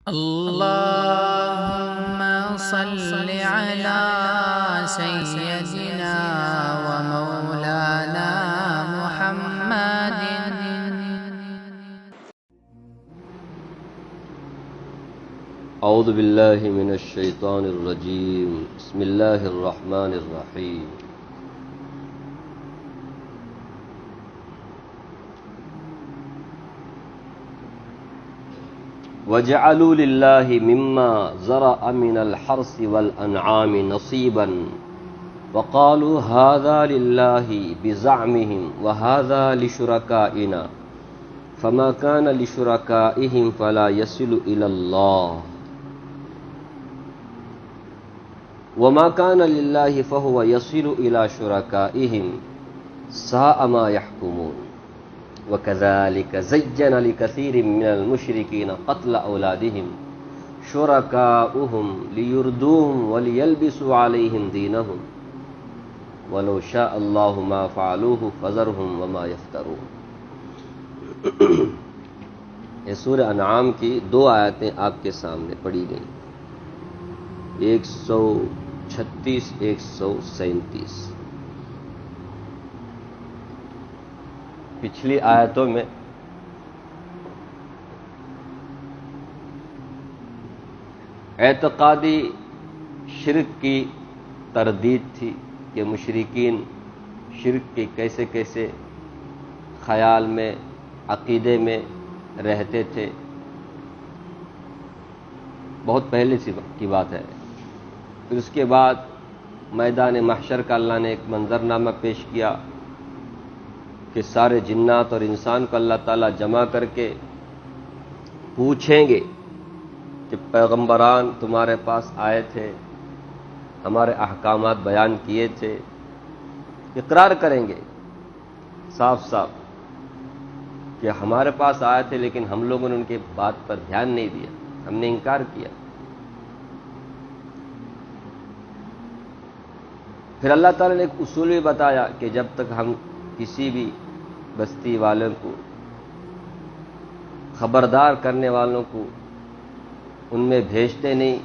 اللهم صل على سيدنا ومولانا محمد. اعوذ باللہ من الشیطان الرجیم. بسم اللہ الرحمن الرحیم. وَجَعَلُوا لِلَّهِ مِمَّا زَرَعَ مِنَ الْحَرْثِ وَالْأَنْعَامِ نَصِيبًا وَقَالُوا هَذَا لِلَّهِ بِزَعْمِهِمْ وَهَذَا لِشُرَكَائِنَا فَمَا كَانَ لِشُرَكَائِهِمْ فَلَا يَصِلُ إِلَى اللَّهِ وَمَا كَانَ لِلَّهِ فَهُوَ يَصِلُ إِلَى شُرَكَائِهِمْ سَاءَ مَا يَحْكُمُونَ. وَكَذَلِكَ زَيَّنَ لِكَثِيرٍ مِّنَ الْمُشْرِكِينَ قَتْلَ أَوْلَادِهِمْ شُرَكَاؤُهُمْ لِيُرْدُوهُمْ وَلِيَلْبِسُوا عَلَيْهِمْ دِينَهُمْ وَلَوْ شَاءَ اللَّهُ مَا فَعَلُوهُ فَذَرْهُمْ وَمَا يَفْتَرُونَ. یہ سورہ انعام کی دو آیتیں آپ کے سامنے پڑھی گئیں، 136 137. پچھلی آیتوں میں اعتقادی شرک کی تردید تھی کہ مشرکین شرک کے کیسے کیسے خیال میں، عقیدے میں رہتے تھے. بہت پہلے کی بات ہے. پھر اس کے بعد میدان محشر کا اللہ نے ایک منظرنامہ پیش کیا کہ سارے جنات اور انسان کو اللہ تعالیٰ جمع کر کے پوچھیں گے کہ پیغمبران تمہارے پاس آئے تھے، ہمارے احکامات بیان کیے تھے. اقرار کریں گے صاف صاف کہ ہمارے پاس آئے تھے لیکن ہم لوگوں نے ان کی بات پر دھیان نہیں دیا، ہم نے انکار کیا. پھر اللہ تعالیٰ نے ایک اصول بھی بتایا کہ جب تک ہم کسی بھی بستی والوں کو، خبردار کرنے والوں کو ان میں بھیجتے نہیں،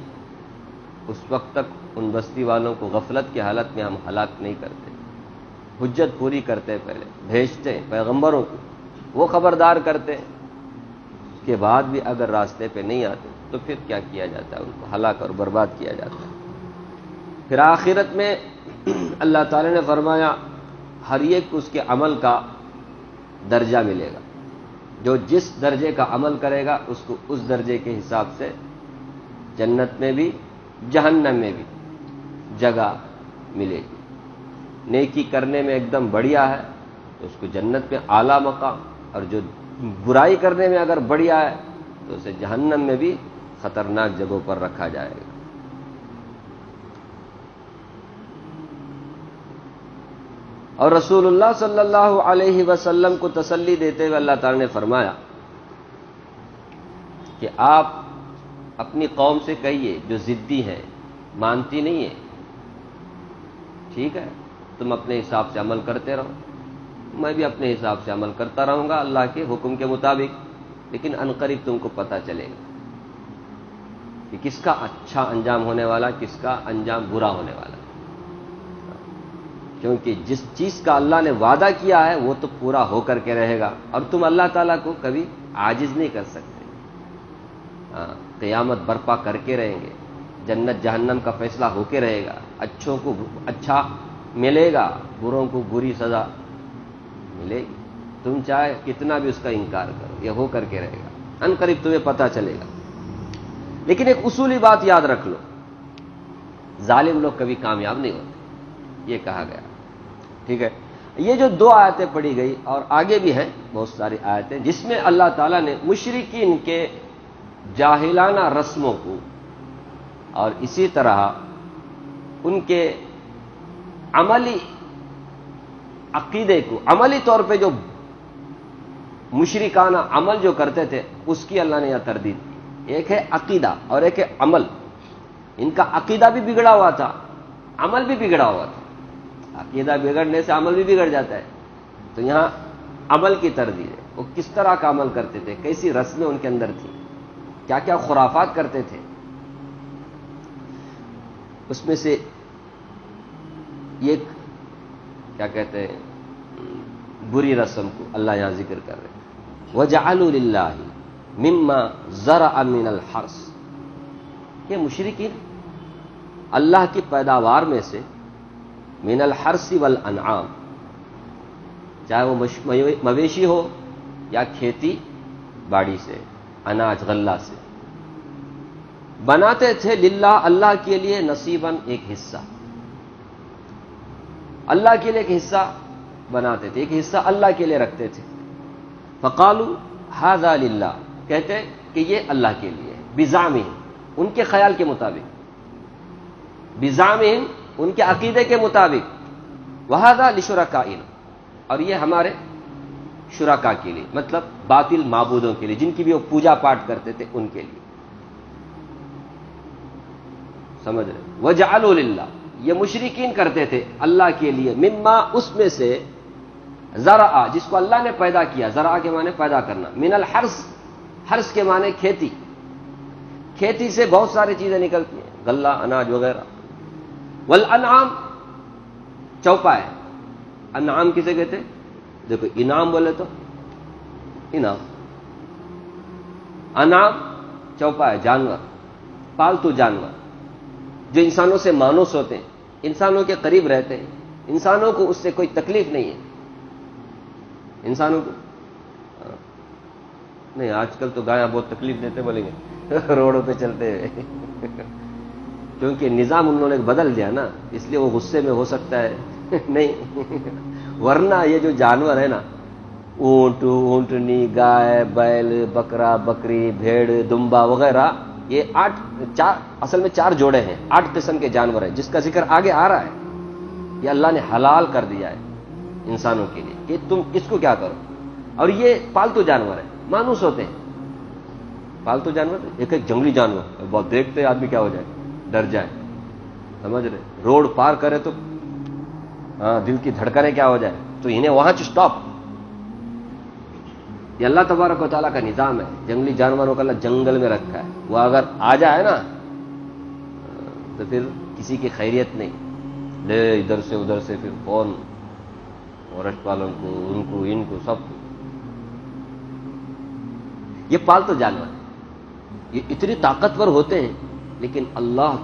اس وقت تک ان بستی والوں کو غفلت کی حالت میں ہم ہلاک نہیں کرتے. حجت پوری کرتے، پہلے بھیجتے پیغمبروں کو، وہ خبردار کرتے، اس کے بعد بھی اگر راستے پہ نہیں آتے تو پھر کیا کیا جاتا ہے؟ ان کو ہلاک اور برباد کیا جاتا ہے. پھر آخرت میں اللہ تعالی نے فرمایا ہر ایک کو اس کے عمل کا درجہ ملے گا. جو جس درجے کا عمل کرے گا اس کو اس درجے کے حساب سے جنت میں بھی جہنم میں بھی جگہ ملے گی. نیکی کرنے میں ایک دم بڑھیا ہے تو اس کو جنت میں اعلیٰ مقام، اور جو برائی کرنے میں اگر بڑھیا ہے تو اسے جہنم میں بھی خطرناک جگہوں پر رکھا جائے گا. اور رسول اللہ صلی اللہ علیہ وسلم کو تسلی دیتے ہوئے اللہ تعالی نے فرمایا کہ آپ اپنی قوم سے کہیے جو ضدی ہے، مانتی نہیں ہے، ٹھیک ہے، تم اپنے حساب سے عمل کرتے رہو، میں بھی اپنے حساب سے عمل کرتا رہوں گا اللہ کے حکم کے مطابق، لیکن عنقریب تم کو پتہ چلے گا کہ کس کا اچھا انجام ہونے والا، کس کا انجام برا ہونے والا. کیونکہ جس چیز کا اللہ نے وعدہ کیا ہے وہ تو پورا ہو کر کے رہے گا، اور تم اللہ تعالیٰ کو کبھی عاجز نہیں کر سکتے. قیامت برپا کر کے رہیں گے، جنت جہنم کا فیصلہ ہو کے رہے گا، اچھوں کو اچھا ملے گا، بروں کو بری سزا ملے گی. تم چاہے کتنا بھی اس کا انکار کرو، یہ ہو کر کے رہے گا، ان قریب تمہیں پتہ چلے گا. لیکن ایک اصولی بات یاد رکھ لو، ظالم لوگ کبھی کامیاب نہیں ہوتے، یہ کہا گیا. ٹھیک ہے، یہ جو دو آیتیں پڑھی گئی اور آگے بھی ہیں بہت ساری آیتیں جس میں اللہ تعالیٰ نے مشرکین کے جاہلانہ رسموں کو اور اسی طرح ان کے عملی عقیدے کو، عملی طور پہ جو مشرکانہ عمل جو کرتے تھے اس کی اللہ نے یہ تردید کی. ایک ہے عقیدہ اور ایک ہے عمل. ان کا عقیدہ بھی بگڑا ہوا تھا، عمل بھی بگڑا ہوا تھا. عقیدہ بگڑنے سے عمل بھی بگڑ جاتا ہے. تو یہاں عمل کی تردید ہے، وہ کس طرح کا عمل کرتے تھے، کیسی رسمیں ان کے اندر تھی. کیا کیا خرافات کرتے تھے. اس میں سے ایک کیا کہتے ہیں بری رسم کو اللہ یہاں ذکر کر رہے ہیں. وَجَعَلُوا لِلَّهِ مِمَّا زَرَعَ مِنَ الْحَرْثِ، یہ مشرکین اللہ کی پیداوار میں سے من الحرث والانعام، چاہے وہ مویشی ہو یا کھیتی باڑی سے، اناج غلہ سے، بناتے تھے للہ اللہ کے لیے نصیباً ایک حصہ. اللہ کے لیے ایک حصہ بناتے تھے، ایک حصہ اللہ کے لیے رکھتے تھے. فقالوا ھذا للہ، کہتے کہ یہ اللہ کے لیے، بزعمہم، ان کے خیال کے مطابق، بزعمہم، ان کے عقیدے کے مطابق، وھذا لشرکائنا، اور یہ ہمارے شرکا کے لیے، مطلب باطل معبودوں کے لیے جن کی بھی وہ پوجا پاٹ کرتے تھے ان کے لیے. سمجھ رہے؟ وَجَعَلُوا لِلَّهِ، یہ مشرکین کرتے تھے اللہ کے لیے، مما، اس میں سے، زرع، جس کو اللہ نے پیدا کیا، زرع کے معنی پیدا کرنا، من الحرث، حرث کے معنی کھیتی، کھیتی سے بہت ساری چیزیں نکلتی ہیں، غلہ، اناج وغیرہ. والانعام، چوپائے. انعام کسے کہتے ہیں؟ دیکھو انعام بولے تو انعام، انعام چوپائے، جانور، پالتو جانور جو انسانوں سے مانوس ہوتے ہیں، انسانوں کے قریب رہتے ہیں، انسانوں کو اس سے کوئی تکلیف نہیں ہے. انسانوں کو نہیں، آج کل تو گایاں بہت تکلیف دیتے بولیں گے روڈوں پہ چلتے ہوئے کیونکہ نظام انہوں نے بدل دیا نا، اس لیے وہ غصے میں ہو سکتا ہے نہیں ورنہ یہ جو جانور ہے نا، اونٹ، اونٹنی، گائے، بیل، بکرا، بکری، بھیڑ، دمبا وغیرہ، یہ اصل میں 4 جوڑے ہیں، 8 قسم کے جانور ہیں جس کا ذکر آگے آ رہا ہے. یہ اللہ نے حلال کر دیا ہے انسانوں کے لیے کہ تم اس کو کیا کرو. اور یہ پالتو جانور ہیں، مانوس ہوتے ہیں. پالتو جانور ایک جنگلی جانور، بہت دیکھتے آدمی کیا ہو جائے، ڈر جائے. سمجھ رہے؟ روڈ پار کرے تو ہاں دل کی دھڑکنیں کیا ہو جائے، تو انہیں وہاں سٹاپ. یہ اللہ تبارک و تعالیٰ کا نظام ہے. جنگلی جانوروں کا اللہ جنگل میں رکھا ہے، وہ اگر آ جائے نا تو پھر کسی کی خیریت نہیں، لے ادھر سے ادھر سے پھر فون فورسٹ والوں کو، ان کو سب کو. یہ پالتو جانور ہیں، یہ اتنی طاقتور ہوتے ہیں، لیکن اللہ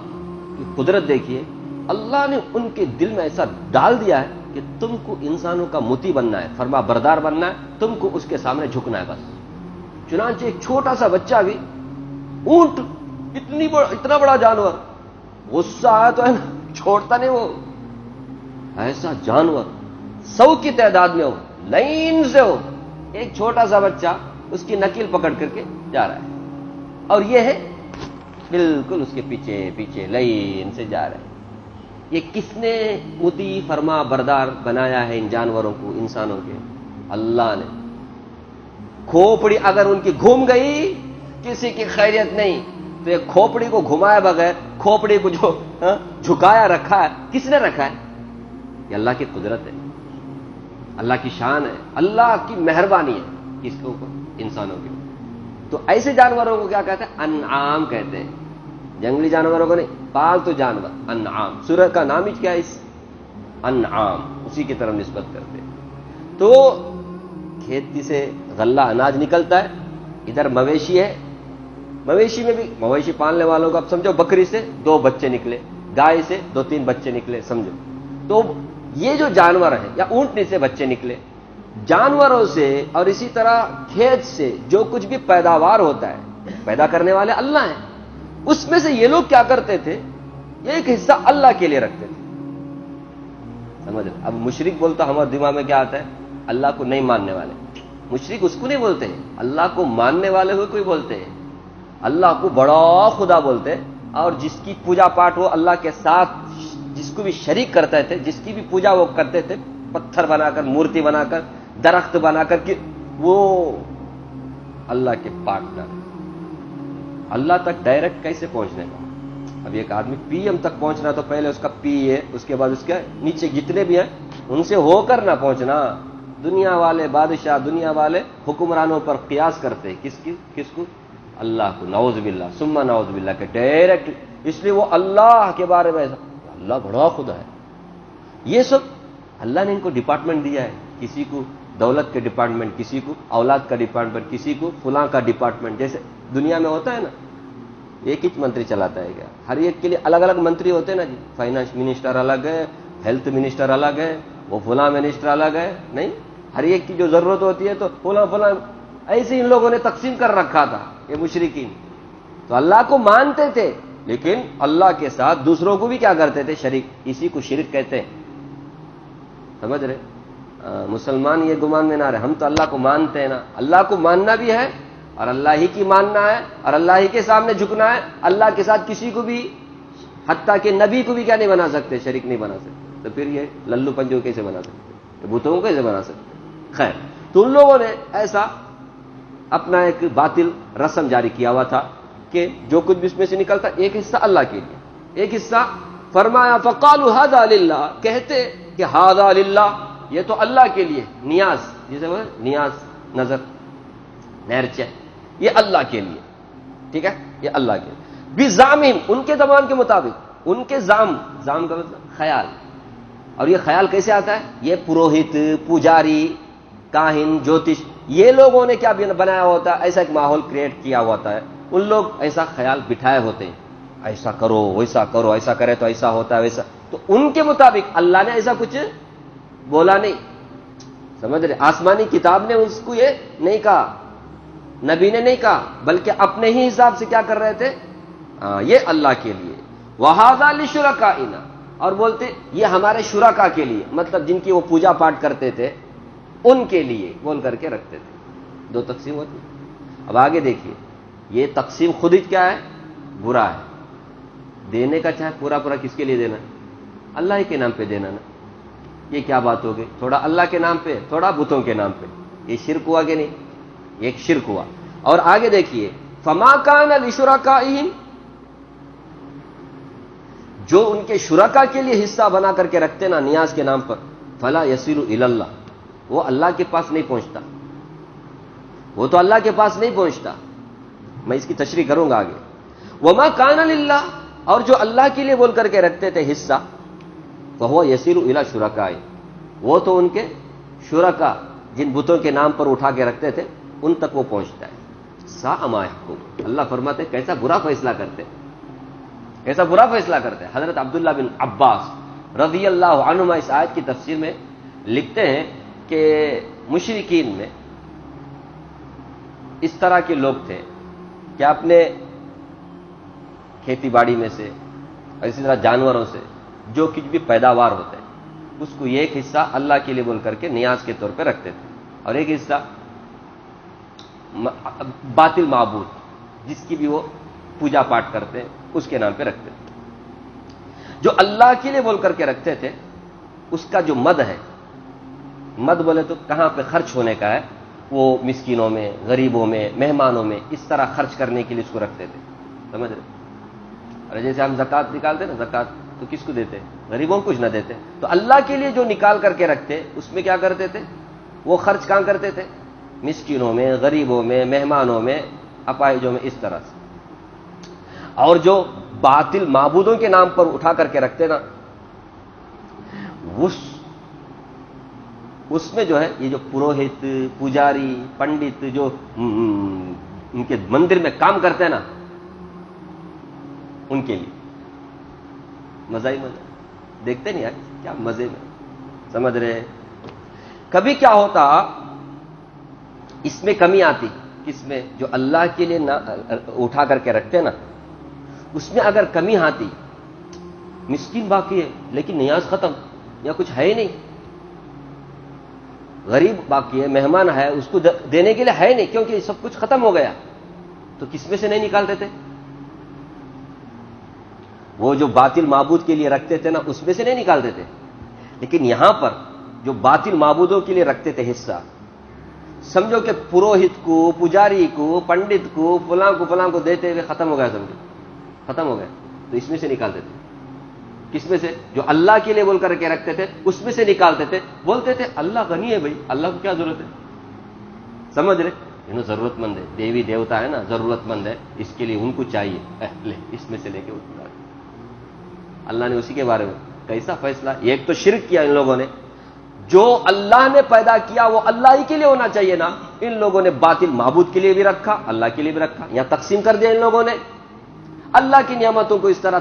کی قدرت دیکھیے، اللہ نے ان کے دل میں ایسا ڈال دیا ہے کہ تم کو انسانوں کا مطیع بننا ہے، فرما بردار بننا ہے، تم کو اس کے سامنے جھکنا ہے بس. چنانچہ ایک چھوٹا سا بچہ بھی، اونٹ اتنا بڑا جانور، غصہ آیا تو ہے نا چھوڑتا نہیں. وہ ایسا جانور 100 کی تعداد میں ہو، لائن سے ہو، ایک چھوٹا سا بچہ اس کی نکیل پکڑ کر کے جا رہا ہے، اور یہ ہے بالکل اس کے پیچھے پیچھے لائن سے جا رہا ہے. یہ کس نے مطیع فرما بردار بنایا ہے ان جانوروں کو، انسانوں کے؟ اللہ نے. کھوپڑی اگر ان کی گھوم گئی، کسی کی خیریت نہیں. تو یہ کھوپڑی کو گھمائے بغیر، کھوپڑی کو جو جھکایا رکھا ہے، کس نے رکھا ہے؟ یہ اللہ کی قدرت ہے، اللہ کی شان ہے، اللہ کی مہربانی ہے. کس کے اوپر؟ انسانوں کے. تو ایسے جانوروں کو کیا کہتے ہیں؟ انعام کہتے ہیں. جنگلی جانوروں کو نہیں، پالتو جانور، انعام. سورہ کا نام ہی کیا ہے؟ اس انعام، اسی کی طرف نسبت کرتے ہیں. تو کھیتی سے غلہ اناج نکلتا ہے. ادھر مویشی ہے، مویشی میں بھی، مویشی پالنے والوں کو اب سمجھو، بکری سے 2 بچے نکلے، گائے سے 2-3 بچے نکلے، سمجھو. تو یہ جو جانور ہیں، یا اونٹنی سے بچے نکلے، جانوروں سے اور اسی طرح کھیت سے جو کچھ بھی پیداوار ہوتا ہے، پیدا کرنے والے اللہ ہیں. اس میں سے یہ لوگ کیا کرتے تھے؟ یہ ایک حصہ اللہ کے لیے رکھتے تھے. سمجھ رہے؟ اب مشرک بولتا ہمارے دماغ میں کیا آتا ہے؟ اللہ کو نہیں ماننے والے. مشرک اس کو نہیں بولتے ہیں، اللہ کو ماننے والے ہوئے کوئی بولتے ہیں. اللہ کو بڑا خدا بولتے، اور جس کی پوجا پاٹ وہ اللہ کے ساتھ جس کو بھی شریک کرتے تھے، جس کی بھی پوجا وہ کرتے تھے، پتھر بنا کر، مورتی بنا کر، درخت بنا کر، کہ وہ اللہ کے پارٹنر. اللہ تک ڈائریکٹ کیسے پہنچنے کا؟ اب ایک آدمی پی ایم تک پہنچنا تو پہلے اس کا پی ہے، اس کے بعد اس کے نیچے جتنے بھی ہیں ان سے ہو کر نہ پہنچنا. دنیا والے بادشاہ، دنیا والے حکمرانوں پر قیاس کرتے ہیں. کس کو؟ اللہ کو نعوذ باللہ ثم نعوذ باللہ کہ ڈائریکٹ، اس لیے وہ اللہ کے بارے میں اللہ بڑا خدا ہے. یہ سب اللہ نے ان کو ڈپارٹمنٹ دیا ہے، کسی کو دولت کے ڈپارٹمنٹ، کسی کو اولاد کا ڈپارٹمنٹ، کسی کو فلاں کا ڈپارٹمنٹ. جیسے دنیا میں ہوتا ہے نا، ایک ہی منتری چلاتا ہے کیا؟ ہر ایک کے لیے الگ الگ منتری ہوتے ہیں نا جی. فائنانس منسٹر الگ ہے، ہیلتھ منسٹر الگ ہے، وہ فلاں منسٹر الگ ہے. نہیں، ہر ایک کی جو ضرورت ہوتی ہے تو فلاں فلاں ایسے ان لوگوں نے تقسیم کر رکھا تھا. یہ مشرکین تو اللہ کو مانتے تھے لیکن اللہ کے ساتھ دوسروں کو بھی کیا کرتے تھے؟ شریک. اسی کو شرک کہتے ہیں. سمجھ رہے؟ مسلمان یہ گمان میں نہ رہے، ہم تو اللہ کو مانتے ہیں نا. اللہ کو ماننا بھی ہے اور اللہ ہی کی ماننا ہے اور اللہ ہی کے سامنے جھکنا ہے. اللہ کے ساتھ کسی کو بھی، حتیٰ کہ نبی کو بھی کیا نہیں بنا سکتے؟ شریک نہیں بنا سکتے. تو پھر یہ للو پنجو کیسے بنا سکتے؟ بتوں کو کیسے بنا سکتے؟ خیر، تو ان لوگوں نے ایسا اپنا ایک باطل رسم جاری کیا ہوا تھا کہ جو کچھ بھی اس میں سے نکلتا ایک حصہ اللہ کے لیے، ایک حصہ فرمایا فقالوا ھذا للہ، کہتے کہ ھذا للہ، یہ تو اللہ کے لیے. نیاز، جسے وہ نیاز، نظر، نیرچہ، یہ اللہ کے لیے. ٹھیک ہے، یہ اللہ کے لیے. بزعمہم، ان کے زبان کے مطابق، ان کے زام کا مطلب خیال. اور یہ خیال کیسے آتا ہے؟ یہ پروہت، پجاری، کاہن، جوتش، یہ لوگوں نے کیا بنایا ہوتا ہے؟ ایسا ایک ماحول کریٹ کیا ہوتا ہے. ان لوگ ایسا خیال بٹھائے ہوتے ہیں، ایسا کرو، ویسا کرو، ایسا کرے تو ایسا ہوتا ہے، ویسا. تو ان کے مطابق اللہ نے ایسا کچھ بولا نہیں. سمجھ رہے؟ آسمانی کتاب نے اس کو یہ نہیں کہا، نبی نے نہیں کہا، بلکہ اپنے ہی حساب سے کیا کر رہے تھے؟ یہ اللہ کے لیے. وَهَذَا لِشُرَكَائِنَا، اور بولتے یہ ہمارے شرکا کے لیے، مطلب جن کی وہ پوجا پاٹ کرتے تھے ان کے لیے بول کر کے رکھتے تھے. دو تقسیم ہوتی. اب آگے دیکھیے، یہ تقسیم خود ہی کیا ہے؟ برا ہے. دینے کا چاہے پورا پورا کس کے لیے دینا؟ اللہ ہی کے نام پہ دینا نا. یہ کیا بات ہو گئی؟ تھوڑا اللہ کے نام پہ، تھوڑا بتوں کے نام پہ. یہ شرک ہوا کہ نہیں؟ ایک شرک ہوا. اور آگے دیکھیے، فما کان لشرکائہم، جو ان کے شرکا کے لیے حصہ بنا کر کے رکھتے نا نیاز کے نام پر، فلا یصل الی اللہ، وہ اللہ کے پاس نہیں پہنچتا. وہ تو اللہ کے پاس نہیں پہنچتا. میں اس کی تشریح کروں گا آگے. وما کان للہ، اور جو اللہ کے لیے بول کر کے رکھتے تھے حصہ، فہو یصل الی شرکائہ، وہ تو ان کے شرکا جن بتوں کے نام پر اٹھا کے رکھتے تھے ان تک وہ پہنچتا ہے. ساء ما یحکم، اللہ فرماتے کیسا برا فیصلہ کرتے، کیسا برا فیصلہ کرتے. حضرت عبداللہ بن عباس رضی اللہ عنہما اس آیت کی تفسیر میں لکھتے ہیں کہ مشرکین میں اس طرح کے لوگ تھے کہ اپنے کھیتی باڑی میں سے اور اسی طرح جانوروں سے جو کچھ بھی پیداوار ہوتے ہیں اس کو ایک حصہ اللہ کے لیے بول کر کے نیاز کے طور پہ رکھتے تھے، اور ایک حصہ باطل معبود جس کی بھی وہ پوجا پاٹ کرتے ہیں اس کے نام پہ رکھتے تھے. جو اللہ کے لیے بول کر کے رکھتے تھے اس کا جو مد ہے، مد بولے تو کہاں پہ خرچ ہونے کا ہے، وہ مسکینوں میں، غریبوں میں، مہمانوں میں اس طرح خرچ کرنے کے لیے اس کو رکھتے تھے. سمجھ رہے؟ اور جیسے ہم زکوٰۃ نکالتے نا، زکوٰۃ تو کس کو دیتے؟ غریبوں کو کچھ نہ دیتے. تو اللہ کے لیے جو نکال کر کے رکھتے اس میں کیا کرتے تھے؟ وہ خرچ کہاں کرتے تھے؟ مسکینوں میں، غریبوں میں، مہمانوں میں، اپاہجوں میں، اس طرح سے. اور جو باطل معبودوں کے نام پر اٹھا کر کے رکھتے نا، اس میں جو ہے یہ جو پروہت، پجاری، پنڈت جو ان کے مندر میں کام کرتے ہیں نا، ان کے لیے مزہ ہی مزہ. دیکھتے نہیں یار کیا مزے میں. سمجھ رہے؟ کبھی کیا ہوتا، اس میں کمی آتی، کس میں؟ جو اللہ کے لیے اٹھا کر کے رکھتے نا اس میں اگر کمی آتی، مسکین باقی ہے لیکن نیاز ختم، یا کچھ ہے ہی نہیں، غریب باقی ہے، مہمان ہے، اس کو دینے کے لیے ہے نہیں کیونکہ سب کچھ ختم ہو گیا، تو کس میں سے نہیں نکالتے تھے؟ وہ جو باطل معبود کے لیے رکھتے تھے نا اس میں سے نہیں نکالتے تھے. لیکن یہاں پر جو باطل معبودوں کے لیے رکھتے تھے حصہ، سمجھو کہ پروہت کو، پجاری کو، پنڈت کو، فلاں کو دیتے ہوئے ختم ہو گیا، سمجھو ختم ہو گیا، تو اس میں سے نکالتے تھے. کس میں سے؟ جو اللہ کے لیے بول کر کے رکھتے تھے اس میں سے نکالتے تھے. بولتے تھے اللہ غنی ہے بھائی، اللہ کو کیا ضرورت ہے. سمجھ رہے؟ ضرورت مند ہے, دیوی دیوتا ہے نا, ضرورت مند ہے, اس کے لیے ان کو چاہیے, لے اس میں سے لے کے اٹھا. اللہ نے اسی کے بارے میں کیسا فیصلہ. ایک تو شرک کیا ان لوگوں نے, جو اللہ نے پیدا کیا وہ اللہ ہی کے لیے ہونا چاہیے نا, ان لوگوں نے باطل معبود کے لیے بھی رکھا, اللہ کے لیے بھی رکھا, یہاں تقسیم کر دیا ان لوگوں نے. اللہ کی نعمتوں کو اس طرح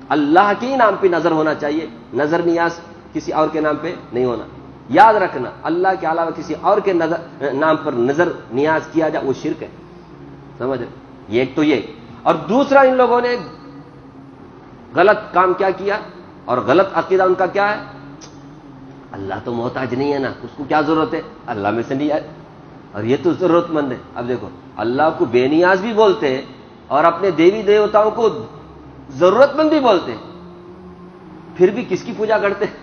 اللہ کے ہی نام پہ نظر ہونا چاہیے, نظر نیاز کسی اور کے نام پہ نہیں ہونا. یاد رکھنا, اللہ کے علاوہ کسی اور کے نام پر نظر نیاز کیا جائے وہ شرک ہے, سمجھ رہے. یہ ایک تو یہ. اور دوسرا ان لوگوں نے غلط کام کیا کیا, اور غلط عقیدہ ان کا کیا ہے, اللہ تو محتاج نہیں ہے نا, اس کو کیا ضرورت ہے, اللہ میں سے نہیں آئے, اور یہ تو ضرورت مند ہے. اب دیکھو, اللہ کو بے نیاز بھی بولتے ہیں اور اپنے دیوی دیوتاؤں کو ضرورت مند بھی بولتے ہیں, پھر بھی کس کی پوجا کرتے ہیں؟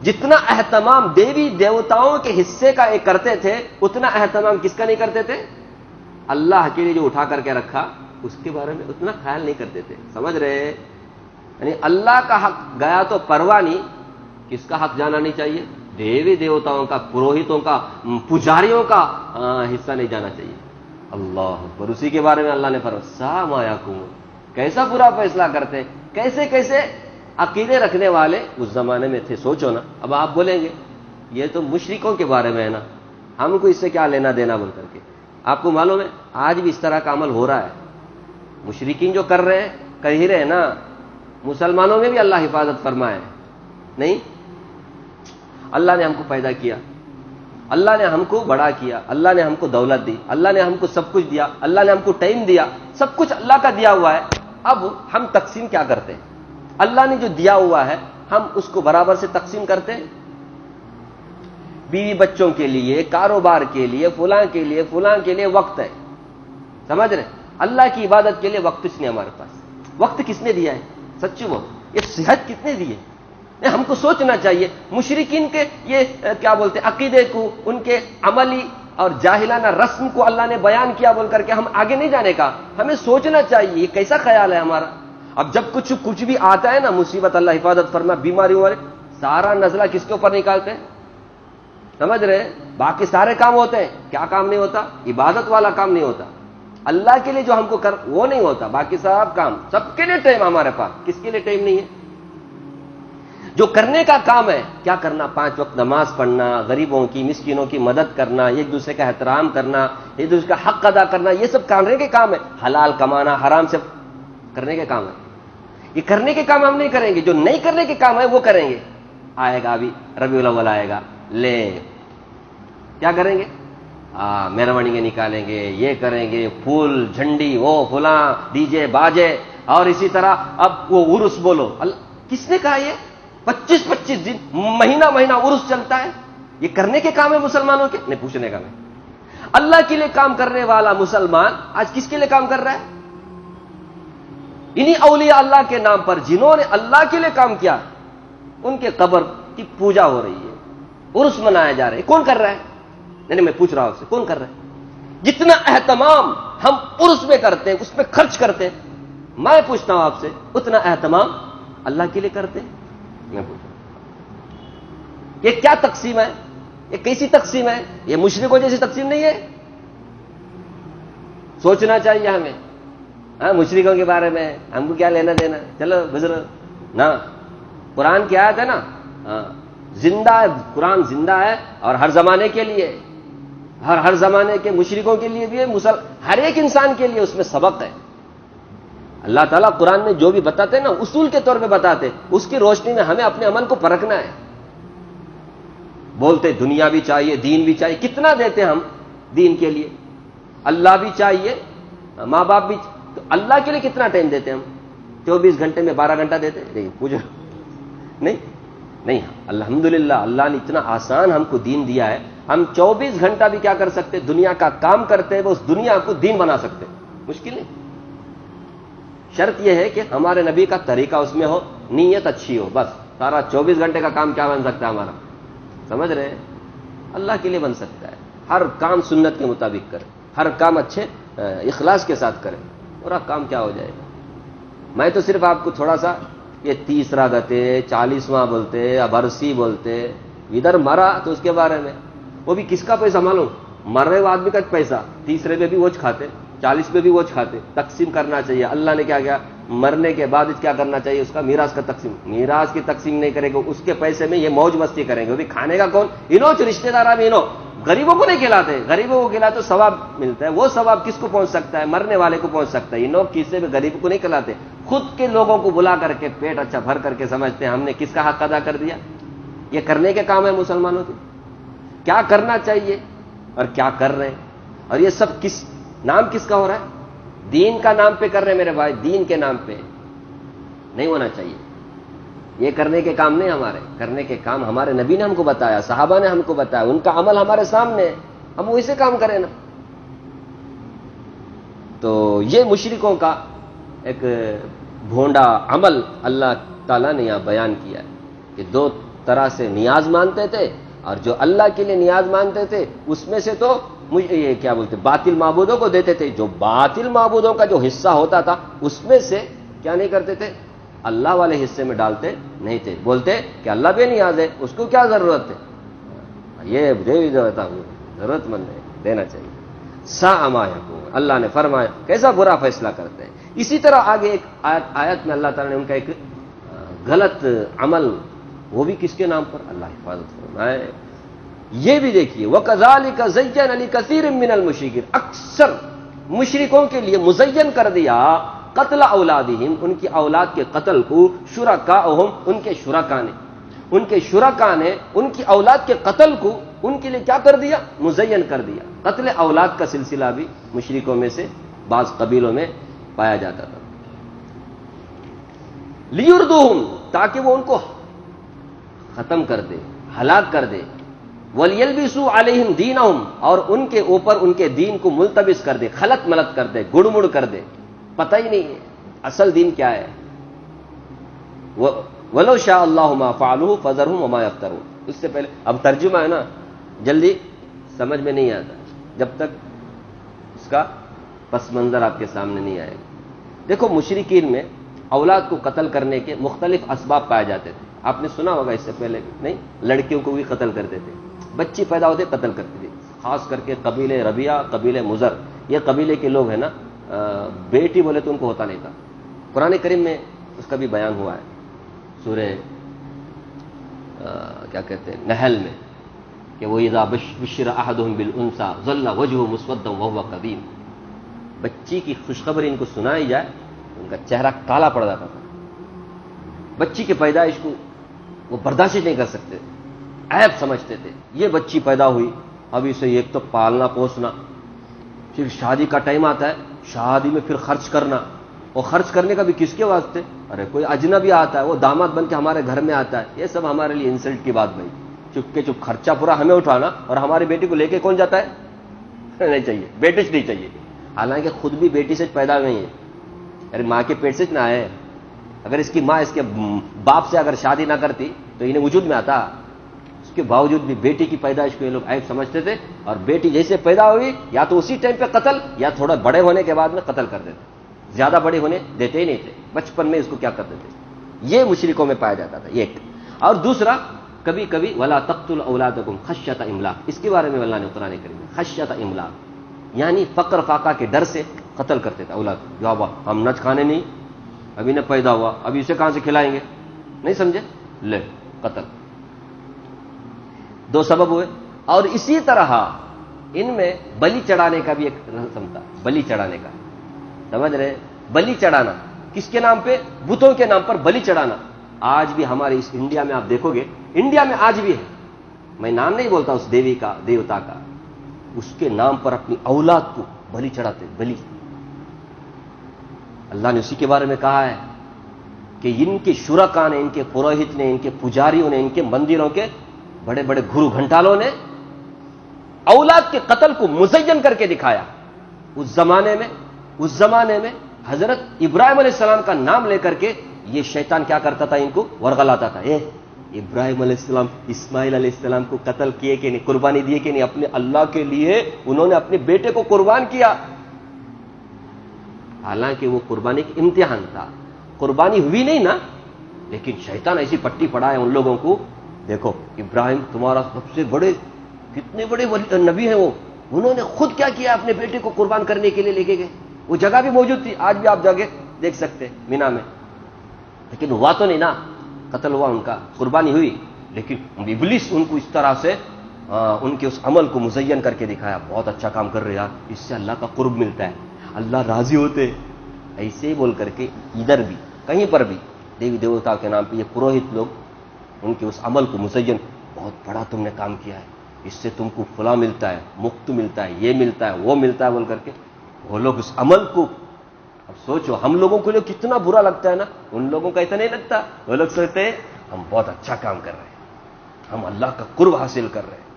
جتنا اہتمام دیوی دیوتاؤں کے حصے کا ایک کرتے تھے, اتنا اہتمام کس کا نہیں کرتے تھے؟ اللہ کے لیے جو اٹھا کر کے رکھا اس کے بارے میں اتنا خیال نہیں کرتے تھے, سمجھ رہے. یعنی اللہ کا حق گیا تو پرواہ نہیں, کس کا حق جانا نہیں چاہیے؟ دیوی دیوتاؤں کا, پروہتوں کا, پجاریوں کا حصہ نہیں جانا چاہیے. اللہ اکبر. اسی کے بارے میں اللہ نے فرمایا سام آیاکم, کیسا برا فیصلہ کرتے, کیسے کیسے عقیدے رکھنے والے اس زمانے میں تھے. سوچو نا, اب آپ بولیں گے یہ تو مشرکوں کے بارے میں ہے نا, ہم کو اس سے کیا لینا دینا بول کر کے. آپ کو معلوم ہے آج بھی اس طرح کا عمل ہو رہا ہے. مشرکین جو کر رہے ہیں, کر ہی رہے ہیں نا, مسلمانوں میں بھی اللہ حفاظت فرمائے نہیں. اللہ نے ہم کو پیدا کیا, اللہ نے ہم کو بڑا کیا, اللہ نے ہم کو دولت دی, اللہ نے ہم کو سب کچھ دیا, اللہ نے ہم کو ٹائم دیا, سب کچھ اللہ کا دیا ہوا ہے. اب ہم تقسیم کیا کرتے ہیں؟ اللہ نے جو دیا ہوا ہے ہم اس کو برابر سے تقسیم کرتے ہیں. بیوی بچوں کے لیے, کاروبار کے لیے, فلاں کے لیے, فلاں کے لیے وقت ہے, سمجھ رہے. اللہ کی عبادت کے لیے وقت کس نے ہمارے پاس, وقت کس نے دیا ہے؟ سچی وہ یہ صحت کتنے دی ہے؟ ہم کو سوچنا چاہیے. مشرکین کے یہ کیا بولتے عقیدے کو, ان کے عملی اور جاہلانہ رسم کو اللہ نے بیان کیا بول کر کے ہم آگے نہیں جانے کا. ہمیں سوچنا چاہیے یہ کیسا خیال ہے ہمارا. اب جب کچھ بھی آتا ہے نا مصیبت, اللہ حفاظت فرما, بیماری والے, سارا نزلہ کس کے اوپر نکالتے ہیں؟ سمجھ رہے. باقی سارے کام ہوتے ہیں, کیا کام نہیں ہوتا؟ عبادت والا کام نہیں ہوتا. اللہ کے لیے جو ہم کو وہ نہیں ہوتا, باقی سب کام, سب کے لیے ٹائم ہمارے پاس, کس کے لیے ٹائم نہیں ہے؟ جو کرنے کا کام ہے کیا کرنا, 5 وقت نماز پڑھنا, غریبوں کی مسکینوں کی مدد کرنا, ایک دوسرے کا احترام کرنا, ایک دوسرے کا حق ادا کرنا, یہ سب کرنے کے کام ہے. حلال کمانا, حرام سے کرنے کے کام ہے. یہ کرنے کے کام ہم نہیں کریں گے, جو نہیں کرنے کے کام ہے وہ کریں گے. آئے گا ابھی ربیع الاول آئے گا, لے کیا کریں گے؟ مہربانی نکالیں گے, یہ کریں گے, پھول جھنڈی, وہ فلاں ڈی جے باجے, اور اسی طرح اب وہ عرس بولو. کس نے کہا یہ 25 دن مہینہ عرس چلتا ہے؟ یہ کرنے کے کام ہے مسلمانوں کے؟ نہیں, پوچھنے کا میں. اللہ کے لیے کام کرنے والا مسلمان آج کس کے لیے کام کر رہا ہے؟ انہی اولیاء اللہ کے نام پر جنہوں نے اللہ کے لیے کام کیا, ان کے قبر کی پوجا ہو رہی ہے, عرس منایا جا رہا ہے. کون کر رہا ہے؟ نہیں, میں پوچھ رہا ہوں آپ سے, کون کر رہا ہے؟ جتنا اہتمام ہم عرس میں کرتے ہیں, اس پہ خرچ کرتے ہیں, میں پوچھتا ہوں آپ سے اتنا اہتمام اللہ کے لیے کرتے ہیں؟ میں پوچھ رہا ہوں یہ کیا تقسیم ہے, یہ کیسی تقسیم ہے؟ یہ مشرکوں جیسی تقسیم نہیں ہے. سوچنا چاہیے ہمیں. مشرکوں کے بارے میں ہم کو کیا لینا دینا, چلو گزرو نا. قرآن کی آیت ہے نا, زندہ ہے, قرآن زندہ ہے اور ہر زمانے کے لیے, ہر زمانے کے مشرکوں کے لیے بھی ہے, ہر ایک انسان کے لیے اس میں سبق ہے. اللہ تعالیٰ قرآن میں جو بھی بتاتے ہیں نا اصول کے طور پہ بتاتے, اس کی روشنی میں ہمیں اپنے عمل کو پرکھنا ہے. بولتے دنیا بھی چاہیے, دین بھی چاہیے, کتنا دیتے ہم دین کے لیے؟ اللہ بھی چاہیے, ماں باپ بھی, تو اللہ کے لیے کتنا ٹائم دیتے ہم؟ 24 گھنٹے میں 12 گھنٹہ دیتے نہیں, پوچھو نہیں. الحمدللہ اللہ نے اتنا آسان ہم کو دین دیا ہے, ہم 24 گھنٹہ بھی کیا کر سکتے, دنیا کا کام کرتے ہیں, وہ اس دنیا کو دین بنا سکتے. مشکل نہیں. شرط یہ ہے کہ ہمارے نبی کا طریقہ اس میں ہو, نیت اچھی ہو, بس سارا 24 گھنٹے کا کام کیا بن سکتا ہے ہمارا, سمجھ رہے ہیں؟ اللہ کے لیے بن سکتا ہے. ہر کام سنت کے مطابق کرے, ہر کام اچھے اخلاص کے ساتھ کرے, اور کام کیا ہو جائے گا. میں تو صرف آپ کو تھوڑا سا یہ 30 رگتے, 40واں بولتے, اب برسی بولتے, ادھر مرا تو اس کے بارے میں, وہ بھی کس کا پیسہ معلوم, مر رہے وہ آدمی کا پیسہ 30 روپے بھی وہ کھاتے, 40 میں بھی وہ کھاتے, تقسیم کرنا چاہیے. اللہ نے کیا کیا, مرنے کے بعد کیا کرنا چاہیے, اس کا میراث کا تقسیم. میراث کی تقسیم نہیں کرے گا, اس کے پیسے میں یہ موج مستی کریں گے. کھانے کا کون, انہوں جو رشتے دار آدمی انہوں غریبوں کو نہیں کھلاتے, غریبوں کو کھلاتے تو ثواب ملتا ہے. وہ ثواب کس کو پہنچ سکتا ہے, مرنے والے کو پہنچ سکتا ہے. انہوں کسی میں غریب کو نہیں کھلاتے, خود کے لوگوں کو بلا کر کے پیٹ اچھا بھر کر کے سمجھتے ہیں ہم نے کس کا حق ادا کر دیا. یہ کرنے کے کام ہے مسلمانوں کے. کیا کرنا چاہیے اور کیا کر رہے ہیں, اور یہ سب کس نام کس کا ہو رہا ہے, دین کا نام پہ کر رہے ہیں میرے بھائی, دین کے نام پہ نہیں ہونا چاہیے. یہ کرنے کے کام نہیں ہمارے, کرنے کے کام ہمارے نبی نے ہم کو بتایا, صحابہ نے ہم کو بتایا, ان کا عمل ہمارے سامنے ہے, ہم وہی سے کام کریں نا. تو یہ مشرکوں کا ایک بھونڈا عمل اللہ تعالیٰ نے یہاں بیان کیا ہے کہ دو طرح سے نیاز مانتے تھے, اور جو اللہ کے لیے نیاز مانتے تھے اس میں سے تو یہ کیا بولتے باطل معبودوں کو دیتے تھے. جو باطل معبودوں کا جو حصہ ہوتا تھا اس میں سے کیا نہیں کرتے تھے, اللہ والے حصے میں ڈالتے نہیں تھے. بولتے کہ اللہ بے نیاز ہے, اس کو کیا ضرورت ہے, یہ ضرورت مند ہے, دینا چاہیے. سا ما یحکمون, اللہ نے فرمایا کیسا برا فیصلہ کرتے ہیں. اسی طرح آگے ایک آیت میں اللہ تعالیٰ نے ان کا ایک غلط عمل, وہ بھی کس کے نام پر, اللہ حفاظت فرمائے. یہ بھی دیکھیے وَكَذَلِكَ زَيَّنَ لِكَثِيرٍ مِّنَ الْمُشْرِكِينَ, اکثر مشرکوں کے لیے مزین کر دیا قتل اولادہم, ان کی اولاد کے قتل کو, شرکاءہم, ان کے شرکاء نے ان کی اولاد کے قتل کو ان کے لیے کیا کر دیا, مزین کر دیا. قتل اولاد کا سلسلہ بھی مشرکوں میں سے بعض قبیلوں میں پایا جاتا تھا. لیردوہم, تاکہ وہ ان کو ختم کر دے, ہلاک کر دے. وَلْيَلْبِسُوا عَلَيْهِمْ دِينَهُمْ, اور ان کے اوپر ان کے دین کو ملتبس کر دے, خلط ملط کر دے, گڑ مڑ کر دے, پتہ ہی نہیں ہے اصل دین کیا ہے. وَلَوْ شَاءَ اللَّهُ مَا فَعَلُوهُ فَذَرْهُمْ وَمَا يَفْتَرُونَ. اس سے پہلے اب ترجمہ ہے نا, جلدی سمجھ میں نہیں آتا جب تک اس کا پس منظر آپ کے سامنے نہیں آئے گا. دیکھو مشرکین میں اولاد کو قتل کرنے کے مختلف اسباب پائے جاتے تھے. آپ نے سنا ہوگا اس سے پہلے بھی, نہیں, لڑکیوں کو بھی قتل کرتے تھے, بچی پیدا ہوتے قتل کرتے تھے. خاص کر کے قبیلے ربیہ, قبیلے مزر, یہ قبیلے کے لوگ ہیں نا, بیٹی بولے تو ان کو ہوتا نہیں تھا. قرآن کریم میں اس کا بھی بیان ہوا ہے سورہ کیا کہتے ہیں نحل میں, کہ وَإِذَا بُشِّرَ أَحَدُهُم بِالْأُنثىٰ ظَلَّ وَجْهُهُ مُسْوَدًّا وَهُوَ كَظِيمٌ. بچی کی خوشخبری ان کو سنائی جائے ان کا چہرہ کالا پڑ جاتا تھا. بچی کی پیدائش کو وہ برداشت نہیں کر سکتے, عیب سمجھتے تھے. یہ بچی پیدا ہوئی, اب اسے ایک تو پالنا پوسنا, پھر شادی کا ٹائم آتا ہے, شادی میں پھر خرچ کرنا, اور خرچ کرنے کا بھی کس کے واسطے, ارے کوئی اجنبی آتا ہے وہ داماد بن کے ہمارے گھر میں آتا ہے, یہ سب ہمارے لیے انسلٹ کی بات. بھائی چپ کے چپ خرچہ پورا ہمیں اٹھانا, اور ہماری بیٹی کو لے کے کون جاتا ہے, نہیں چاہیے, بیٹی سے نہیں چاہیے. حالانکہ خود بھی بیٹی سے پیدا نہیں ہے, ارے ماں کے پیٹ سے نہ آئے. اگر اس کی ماں اس کے باپ سے اگر شادی نہ کرتی تو انہیں وجود میں آتا. اس کے باوجود بھی بیٹی کی پیدائش کو یہ لوگ عیب سمجھتے تھے, اور بیٹی جیسے پیدا ہوئی یا تو اسی ٹائم پہ قتل, یا تھوڑا بڑے ہونے کے بعد میں قتل کر دیتے. زیادہ بڑے ہونے دیتے ہی نہیں تھے, بچپن میں اس کو کیا کرتے تھے. یہ مشرکوں میں پایا جاتا تھا ایک. اور دوسرا کبھی کبھی وَلَا تَقْتُلُوا أَوْلَادَكُمْ خَشْيَةَ إِمْلَاقٍ, اس کے بارے میں اللہ نے قرآن کریم میں خشیۃ املاق, یعنی فقر فاقہ کے ڈر سے قتل کرتے تھے اولاد. یا ہم نچ کھانے نہیں, ابھی نے پیدا ہوا, ابھی اسے کہاں سے کھلائیں گے, نہیں سمجھے, لے قتل. دو سبب ہوئے. اور اسی طرح ان میں بلی چڑھانے کا بھی ایک رسم تھا, بلی چڑھانے کا, سمجھ رہے, بلی چڑھانا کس کے نام پہ, بتوں کے نام پر بلی چڑھانا. آج بھی ہمارے اس انڈیا میں آپ دیکھو گے, انڈیا میں آج بھی ہے, میں نام نہیں بولتا اس دیوی کا, دیوتا کا, اس کے نام پر اپنی اولاد کو بلی چڑھاتے. بلی, اللہ نے اسی کے بارے میں کہا ہے کہ ان کے شرکا نے, ان کے پروہت نے, ان کے پجاریوں نے, ان کے مندروں کے بڑے بڑے گرو گھنٹالوں نے اولاد کے قتل کو مزین کر کے دکھایا. اس زمانے میں حضرت ابراہیم علیہ السلام کا نام لے کر کے یہ شیطان کیا کرتا تھا, ان کو ورغلاتا تھا. ابراہیم علیہ السلام اسماعیل علیہ السلام کو قتل کیے کہ نہیں, قربانی دیے کہ نہیں, اپنے اللہ کے لیے انہوں نے اپنے بیٹے کو قربان کیا. حالانکہ وہ قربانی کا امتحان تھا, قربانی ہوئی نہیں نا, لیکن شیطان ایسی پٹی پڑا ہے ان لوگوں کو, دیکھو ابراہیم تمہارا سب سے بڑے, کتنے بڑے نبی ہیں وہ, انہوں نے خود کیا کیا, اپنے بیٹے کو قربان کرنے کے لیے لے کے گئے. وہ جگہ بھی موجود تھی, آج بھی آپ جا کے دیکھ سکتے مینا میں, لیکن ہوا تو نہیں نا, قتل ہوا ان کا, قربانی ہوئی, لیکن ابلیس ان کو اس طرح سے ان کے اس عمل کو مزین کر کے دکھایا, بہت اچھا کام کر رہے یار, اس سے اللہ کا قرب ملتا ہے, اللہ راضی ہوتے, ایسے ہی بول کر کے ادھر بھی کہیں پر بھی دیوی دیوتا کے نام پہ یہ پروہت لوگ ان کے اس عمل کو مزین, بہت بڑا تم نے کام کیا ہے, اس سے تم کو فلاں ملتا ہے, مفت ملتا ہے, یہ ملتا ہے, وہ ملتا ہے بول کر کے وہ لوگ اس عمل کو, اب سوچو ہم لوگوں کو لوگ کتنا برا لگتا ہے نا, ان لوگوں کا اتنا نہیں لگتا, وہ لوگ سوچتے ہیں ہم بہت اچھا کام کر رہے ہیں, ہم اللہ کا قرب حاصل کر رہے ہیں.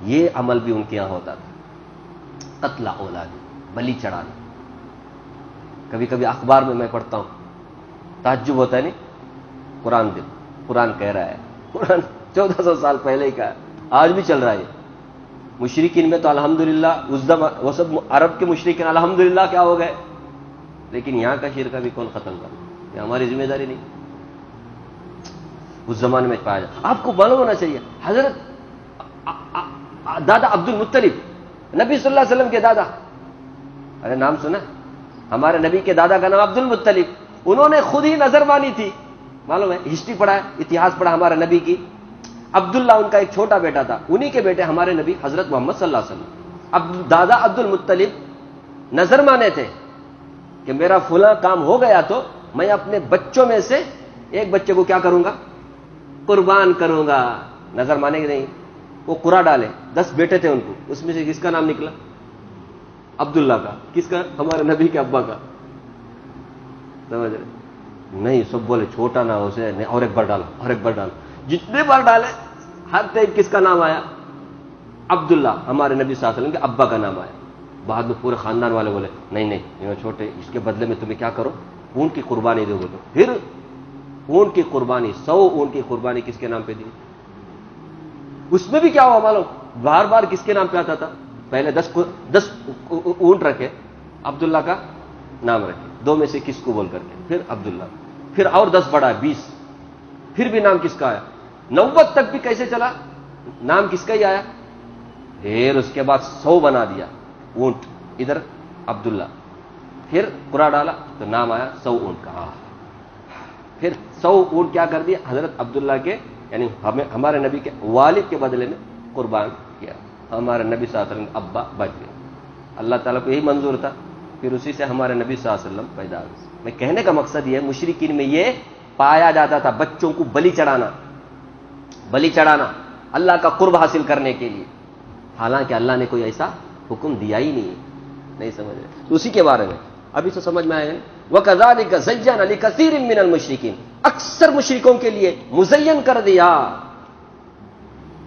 یہ عمل بھی ان کے یہاں ہوتا تھا, قتل اولاد, بلی چڑھانا. کبھی کبھی اخبار میں پڑھتا ہوں, تعجب ہوتا ہے نہیں, قرآن کہہ رہا ہے, قرآن 1400 سال پہلے ہی کا, آج بھی چل رہا ہے. مشرکین میں تو الحمدللہ وہ سب عرب کے مشرکین الحمدللہ کیا ہو گئے, لیکن یہاں کا شرک بھی کون ختم کر, یہ ہماری ذمہ داری نہیں, اس زمانے میں پایا جائے. آپ کو معلوم ہونا چاہیے, حضرت دادا عبد المطلب, نبی صلی اللہ علیہ وسلم کے دادا, ارے نام سنا, ہمارے نبی کے دادا کا نام عبد المطلب, انہوں نے خود ہی نظر مانی تھی, معلوم ہے, ہسٹری پڑھا ہے, اتہاس پڑھا ہمارے نبی کی. عبداللہ ان کا ایک چھوٹا بیٹا تھا, انہی کے بیٹے ہمارے نبی حضرت محمد صلی اللہ علیہ وسلم. اب دادا عبد المطلب نظر مانے تھے کہ میرا فلاں کام ہو گیا تو میں اپنے بچوں میں سے ایک بچے کو کیا کروں گا, قربان کروں گا. نظر مانے کہ نہیں, وہ قرآن ڈالے, 10 بیٹے تھے ان کو, اس میں سے کس کا نام نکلا, عبداللہ کا. کس کا, ہمارے نبی کے ابا کا. سمجھ رہے نہیں, سب بولے چھوٹا نہ ہو اسے, اور ایک بار ڈالا, اور ایک بار ڈالا, جتنے بار ڈالے ہر ٹائم کس کا نام آیا, عبداللہ, ہمارے نبی صلی اللہ علیہ وسلم کے ابا کا نام آیا. بعد میں پورے خاندان والے بولے نہیں انہوں چھوٹے, اس کے بدلے میں تمہیں کیا کرو, اونٹ کی قربانی دو. تو پھر اونٹ کی قربانی, 100 اونٹ کی قربانی کس کے نام پہ دی. اس میں بھی کیا ہوا معلوم, بار بار کس کے نام پہ آتا تھا, پہلے 10 اونٹ رکھے, عبداللہ کا نام رکھے, 2 میں سے کس کو بول کر کے, پھر عبداللہ, پھر اور 10 بڑھا 20, پھر بھی نام کس کا آیا, 90 تک بھی کیسے چلا, نام کس کا ہی آیا. پھر اس کے بعد 100 بنا دیا اونٹ, ادھر عبداللہ, پھر قرآن ڈالا تو نام آیا 100 اونٹ کا. پھر 100 اونٹ کیا کر دیا حضرت عبداللہ کے, یعنی ہمارے نبی کے والد کے بدلے میں قربان کیا. ہمارے نبی صلی اللہ علیہ وسلم ابا بچ گیا. اللہ تعالیٰ کو یہی منظور تھا, پھر اسی سے ہمارے نبی صلی اللہ علیہ وسلم پیدا ہوئے. میں کہنے کا مقصد یہ ہے, مشرکین میں یہ پایا جاتا تھا بچوں کو بلی چڑھانا اللہ کا قرب حاصل کرنے کے لیے, حالانکہ اللہ نے کوئی ایسا حکم دیا ہی نہیں سمجھ رہے. تو اسی کے بارے میں ابھی تو سمجھ میں آئے ہیں. وَكَذَلِكَ زَيَّنَ لِكَثِيرٍ مِّنَ الْمُشْرِكِينَ, اکثر مشرکوں کے لیے مزین کر دیا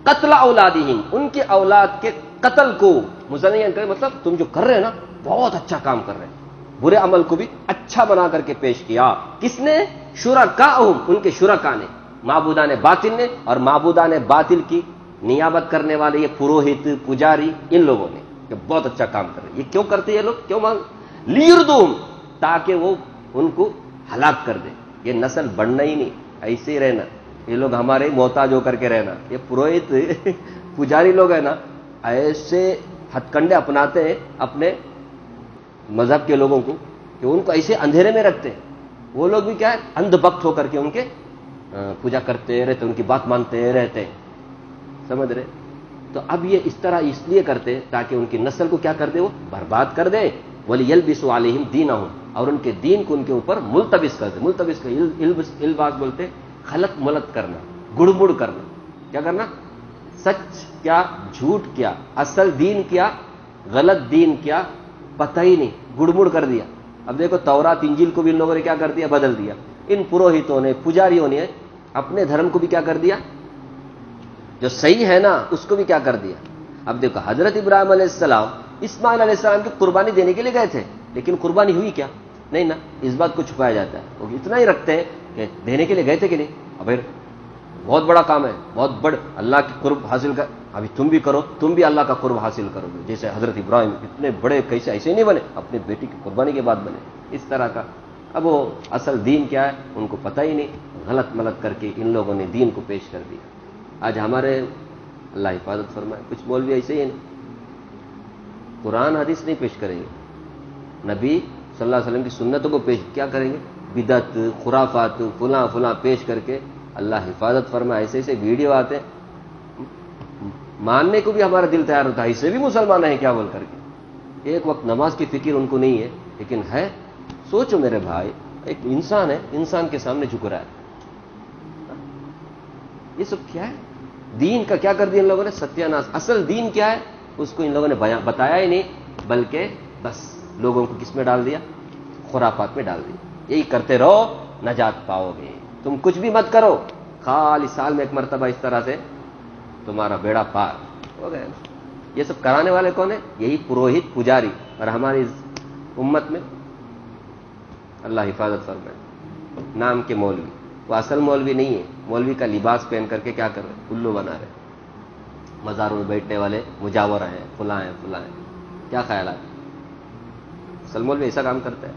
قتل اولادہم, ان کے اولاد کے قتل کو مزین کر, مطلب تم جو کر رہے ہیں نا بہت اچھا کام کر رہے ہیں, برے عمل کو بھی اچھا بنا کر کے پیش کیا. کس نے, شرکاءہم, ان کے شرکا نے, معبودان باطل نے, اور معبودان باطل کی نیابت کرنے والے یہ پروہت پجاری, ان لوگوں نے, کہ بہت اچھا کام کر رہے ہیں. یہ کیوں کرتے ہیں یہ لوگ, کیوں مانگ, لیردوہم, تاکہ وہ ان کو ہلاک کر دے. یہ نسل بڑھنا ہی نہیں, ایسے ہی رہنا, یہ لوگ ہمارے محتاج ہو کر کے رہنا. یہ پروہت پجاری لوگ ہیں نا, ایسے ہتھ کنڈے اپناتے ہیں اپنے مذہب کے لوگوں کو, کہ ان کو ایسے اندھیرے میں رکھتے ہیں. وہ لوگ بھی کیا ہے, اندھ بخت ہو کر کے ان کے پوجا کرتے رہتے, ان کی بات مانتے رہتے, سمجھ رہے. تو اب یہ اس طرح اس لیے کرتے تاکہ ان کی نسل کو کیا کر دے, وہ برباد کر دے. وَلِيَلْبِسُوا عَلَيْهِمْ دِينَهُمْ, اور ان کے دین کو ان کے اوپر ملتبس کر دے. ملتبس کا الباس بولتے, خلط ملط کرنا, گڑمڑ کرنا. کیا کرنا, سچ کیا جھوٹ کیا, اصل دین کیا غلط دین کیا, پتہ ہی نہیں, گڑمڑ کر دیا. اب دیکھو تورات انجیل کو بھی ان لوگوں نے کیا کر دیا, بدل دیا. ان پروہتوں نے, پجاریوں نے اپنے دھرم کو بھی کیا کر دیا, جو صحیح ہے نا اس کو بھی کیا کر دیا. اب دیکھو حضرت ابراہیم علیہ السلام اسماعیل علیہ السلام کی قربانی دینے کے لیے گئے تھے, لیکن قربانی ہوئی کیا, نہیں نا. اس بات کو چھپایا جاتا ہے. وہ اتنا ہی رکھتے ہیں کہ دینے کے لیے گئے تھے کہ نہیں, اب بہت بڑا کام ہے, بہت بڑا اللہ کی قرب حاصل کر, ابھی تم بھی کرو, تم بھی اللہ کا قرب حاصل کرو گے. جیسے حضرت ابراہیم اتنے بڑے کیسے ایسے نہیں بنے, اپنے بیٹی کی قربانی کے بعد بنے, اس طرح کا. اب وہ اصل دین کیا ہے ان کو پتہ ہی نہیں, غلط ملط کر کے ان لوگوں نے دین کو پیش کر دیا. آج ہمارے اللہ حفاظت فرمائے. کچھ مولوی ایسے ہی نہیں، قرآن حدیث نہیں پیش کریں گے، نبی صلی اللہ علیہ وسلم کی سنتوں کو پیش کیا کریں گے؟ بدعت، خرافات، فلاں فلاں پیش کر کے اللہ حفاظت فرمائے. ایسے ایسے ویڈیو آتے ہیں، ماننے کو بھی ہمارا دل تیار ہوتا ہے، اسے بھی مسلمان ہیں کیا بول کر کے. ایک وقت نماز کی فکر ان کو نہیں ہے، لیکن ہے. سوچو میرے بھائی، ایک انسان ہے، انسان کے سامنے جھک رہا ہے. یہ سب کیا ہے؟ دین کا کیا کر دیا ان لوگوں نے؟ ستیہ ناش. اصل دین کیا ہے اس کو ان لوگوں نے بتایا ہی نہیں، بلکہ بس لوگوں کو کس میں ڈال دیا؟ خرافات میں ڈال دیا. یہی کرتے رہو، نجات پاؤ گے. تم کچھ بھی مت کرو، خالی سال میں ایک مرتبہ اس طرح سے تمہارا بیڑا پار ہو گیا. یہ سب کرانے والے کون ہیں؟ یہی پروہت، پجاری. اور ہماری امت میں اللہ حفاظت فرمائے نام کے مولوی، وہ اصل مولوی نہیں ہے. مولوی کا لباس پہن کر کے کیا کر رہے؟ الو بنا رہے. مزاروں میں بیٹھنے والے مجاور ہیں، فلاں ہیں فلاں ہیں. کیا خیالات؟ اصل مولوی ایسا کام کرتا ہے.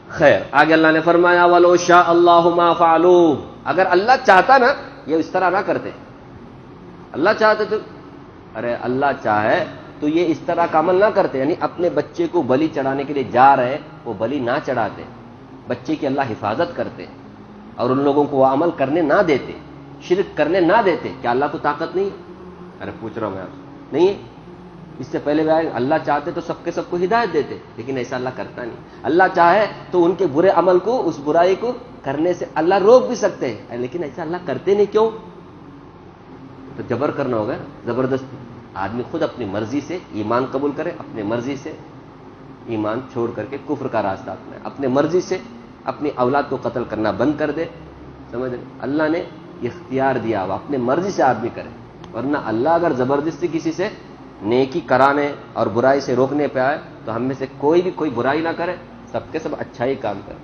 خیر، آگے اللہ نے فرمایا وَلَوْ شَاءَ اللَّهُ مَا فَعَلُوهُ. اگر اللہ چاہتا نا یہ اس طرح نہ کرتے. اللہ چاہتے تو اللہ چاہے تو یہ اس طرح کا عمل نہ کرتے. یعنی اپنے بچے کو بلی چڑھانے کے لیے جا رہے، وہ بلی نہ چڑھاتے، بچے کی اللہ حفاظت کرتے اور ان لوگوں کو وہ عمل کرنے نہ دیتے، شرک کرنے نہ دیتے. کیا اللہ کو طاقت نہیں ہے؟ پوچھ رہا ہوں میں آپ سے. نہیں ہے. اس سے پہلے بھی اللہ چاہتے تو سب کے سب کو ہدایت دیتے، لیکن ایسا اللہ کرتا نہیں. اللہ چاہے تو ان کے برے عمل کو، اس برائی کو کرنے سے اللہ روک بھی سکتے ہیں، لیکن ایسا اللہ کرتے نہیں. کیوں؟ تو جبر کرنا ہوگا، زبردستی. آدمی خود اپنی مرضی سے ایمان قبول کرے، اپنی مرضی سے ایمان چھوڑ کر کے کفر کا راستہ اپنائے، اپنے مرضی سے اپنی اولاد کو قتل کرنا بند کر دے. سمجھ رہے؟ اللہ نے اختیار دیا، وہ اپنے مرضی سے آدمی کرے. ورنہ اللہ اگر زبردستی کسی سے نیکی کرانے اور برائی سے روکنے پہ آئے تو ہم میں سے کوئی بھی کوئی برائی نہ کرے، سب کے سب اچھا ہی کام کرے.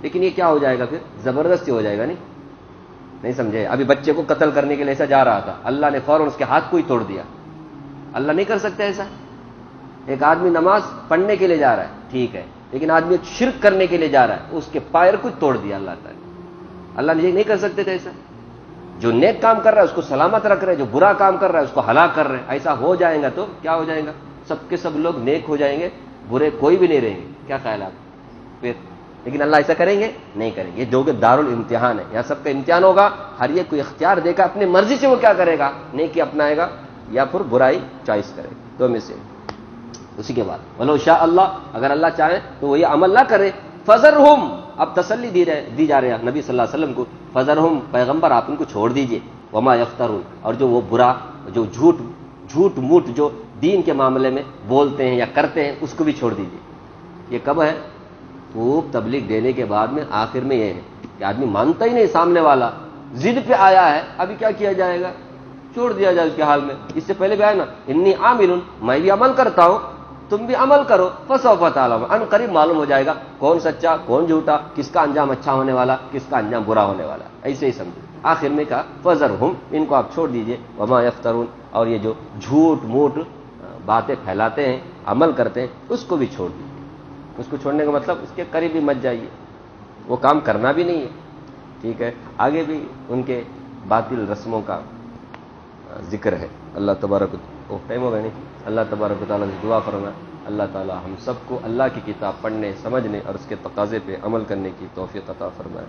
لیکن یہ کیا ہو جائے گا؟ پھر زبردستی ہو جائے گا. نہیں سمجھے؟ ابھی بچے کو قتل کرنے کے لیے ایسا جا رہا تھا، اللہ نے فوراً اس کے ہاتھ کو ہی توڑ دیا. اللہ نہیں کر سکتا ایسا؟ ایک آدمی نماز پڑھنے کے لیے جا رہا ہے، ٹھیک ہے، لیکن آدمی ایک شرک کرنے کے لیے جا رہا ہے، اس کے پائر کو توڑ دیا اللہ تعالیٰ. اللہ نے نہیں کر سکتے تھے ایسا؟ جو نیک کام کر رہا ہے اس کو سلامت رکھ رہے، جو برا کام کر رہا ہے اس کو ہلاک کر رہے. ایسا ہو جائے گا تو کیا ہو جائے گا؟ سب کے سب لوگ نیک ہو جائیں گے، برے کوئی بھی نہیں رہیں گے. کیا خیال آپ پھر؟ لیکن اللہ ایسا کریں گے؟ نہیں کریں گے. یہ جو کہ دارالامتحان ہے، یہاں سب کا امتحان ہوگا. ہر ایک کو اختیار دے گا، اپنی مرضی سے وہ کیا کرے گا؟ نیکی اپنائے گا یا پھر برائی چوائس کرے گا، دو میں سے. اسی کے بعد وَلَوْ شَاءَ اللَّهُ، اگر اللہ چاہے تو وہ یہ عمل نہ کرے. فَذَرْهُمْ، اب تسلی دی جا رہی ہے نبی صلی اللہ علیہ وسلم کو. فَذَرْهُمْ، پیغمبر آپ ان کو چھوڑ دیجئے. وَمَا يَفْتَرُونَ، اور جو وہ برا، جو جھوٹ موٹ جو دین کے معاملے میں بولتے ہیں یا کرتے ہیں اس کو بھی چھوڑ دیجئے. یہ کب ہے؟ خوب تبلیغ دینے کے بعد میں آخر میں یہ ہے کہ آدمی مانتا ہی نہیں، سامنے والا ضد پہ آیا ہے، ابھی کیا کیا جائے گا؟ چھوڑ دیا جائے اس کے حال میں. اس سے پہلے بھی آیا نا، انی عامل، میں بھی عمل کرتا ہوں، تم بھی عمل کرو. فسوف تعلمون، ان قریب معلوم ہو جائے گا کون سچا کون جھوٹا، کس کا انجام اچھا ہونے والا کس کا انجام برا ہونے والا. ایسے ہی سمجھو. آخر میں کہا فذرہم، ان کو آپ چھوڑ دیجئے. وما یفترون، اور یہ جو جھوٹ موٹ باتیں پھیلاتے ہیں، عمل کرتے ہیں، اس کو بھی چھوڑ دیجئے. اس کو چھوڑنے کا مطلب اس کے قریب بھی مت جائیے، وہ کام کرنا بھی نہیں ہے. ٹھیک ہے، آگے بھی ان کے باطل رسموں کا ذکر ہے. اللہ تبارک ٹائم ہوگا نہیں، اللہ تبارک و تعالیٰ سے دعا فرمائے اللہ تعالیٰ ہم سب کو اللہ کی کتاب پڑھنے، سمجھنے اور اس کے تقاضے پہ عمل کرنے کی توفیق عطا فرمائے.